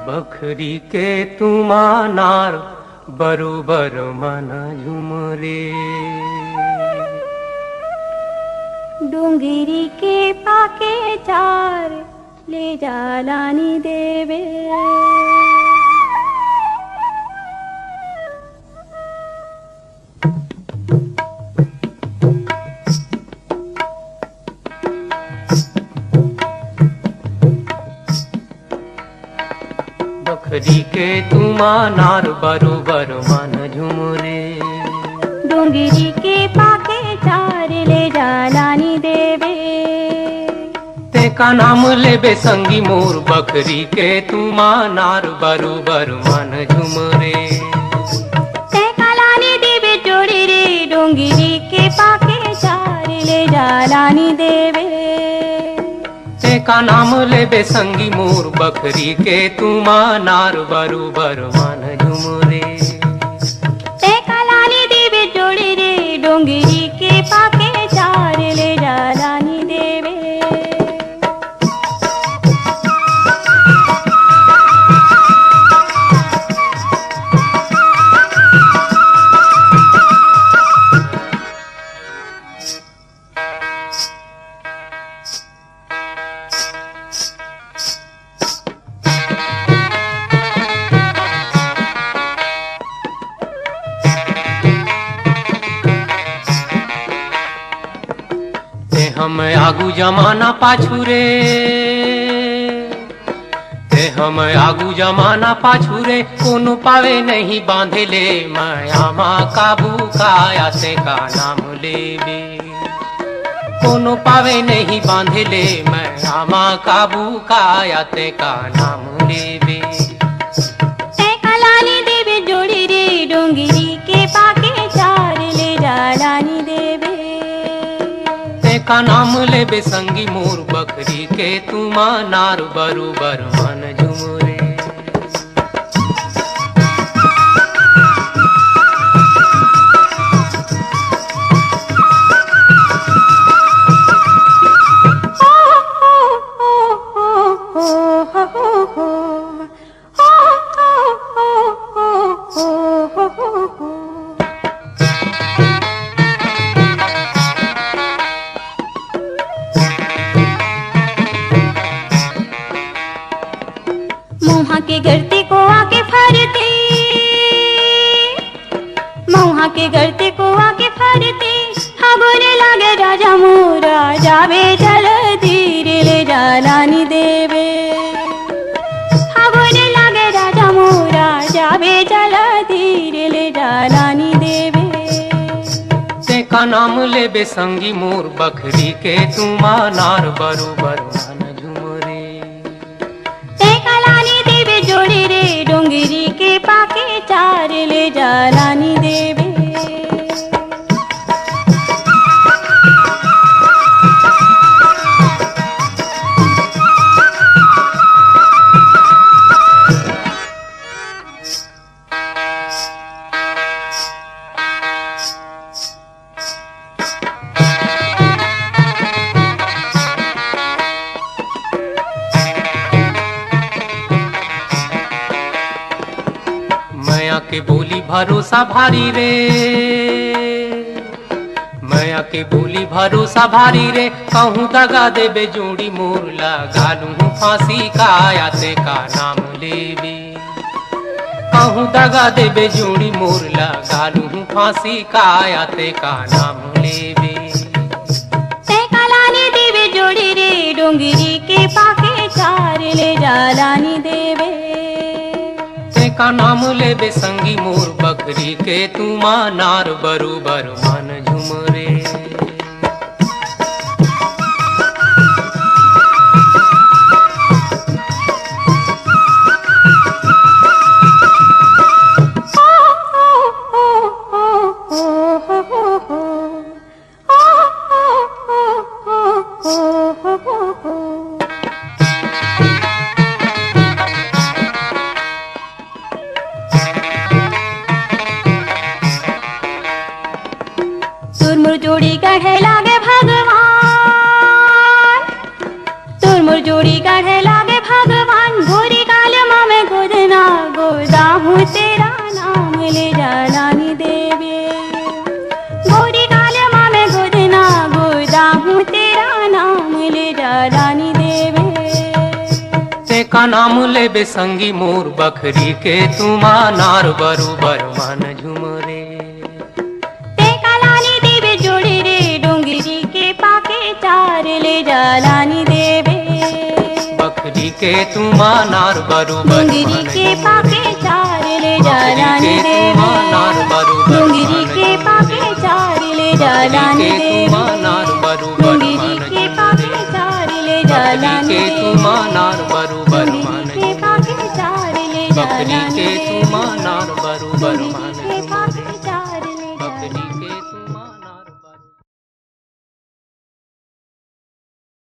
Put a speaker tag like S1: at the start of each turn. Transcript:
S1: बखरी के तुमानार बरोबर मन झुमरे।
S2: डोंगिरी के पाके चार ले जालानी देवे।
S1: बखरी के तुमानार बरोबर मन झुमरे।
S2: डोंगिरी के पाके चार ले जालानी देवे।
S1: ते का नाम लेबे संगी मोर बखरी के तुमानार बरोबर मन झुमरे।
S2: ते का लानी देवे जोड़ी रे डोंगिरी के पाके चार ले जालानी देवे।
S1: ते का नाम लेबे संगी मोर बखरी के तुमानार बरोबर मन झुमरे।
S2: ते का लानी देवे जोड़ी रे डोंगिरी के पाके चार ले जालानी देवे।
S1: हम आगू जमाना पाछू रे। ते हम आगू जमाना पाछू रे। कोनो पावे नहीं बांधे ले माया माँ काबू काया से का नाम लेबे। कोनो पावे नहीं बांधे ले माया माँ काबू काया ते का नाम लेबे।
S2: ते का लानी देवे जोड़ी रे डोंगिरी के पाके चार ले जालानी देवे।
S1: का नाम लेबे संगी मोर बखरी के तुमानार बरोबर मन झुमरे।
S2: मौहा के गरते को आके फरते। मौहा के गरते को आके फरते। हाँ बोले लागे राजा मोरा जावे चल धीरे ले जालानी देवे। हाँ बोले लागे राजा मोरा जावे चल धीरे ले जालानी देवे।
S1: ते का नाम लेबे संगी मोर बखरी के तुमानार बरोबर मन झुमरे।
S2: ते का लानी देवे जोड़ी रे डोंगिरी के पाके चार ले जालानी देवे।
S1: मैया के बोली भरोसा भारी रे। मैया के बोली भरोसा भारी रे। कहूँ दगा देबे जोड़ी मोर लगालू फांसी काया ते का नाम लेबे। कहूँ दगा देबे जोड़ी मोर लगालू फांसी काया ते का नाम लेबे।
S2: ते का लानी देवे जोड़ी रे डोंगिरी के पाके चार ले जालानी देवे।
S1: का नाम लेबे संगी मोर बखरी के तुमानार बरोबर मन झुमरे। का नाम लेबे संगी मोर बखरी के तुमा नार बरोबर मन झुमरे
S2: ते कालानी देवे जोड़े रे डोंगरी के पाके चार ले जालानी देवे
S1: बखरी के तुमा नार बरोबर
S2: डोंगरी के पाके चार ले जालानी देवे डोंगरी के पाके चार ले जालानी देवे डोंगरी के पाके चार ले जालानी
S1: तुमा नार बरोबर मन
S2: के पाके चार ले
S1: बकरी
S2: जालानी
S1: के तुमा नार बरोबर मन
S2: के पाके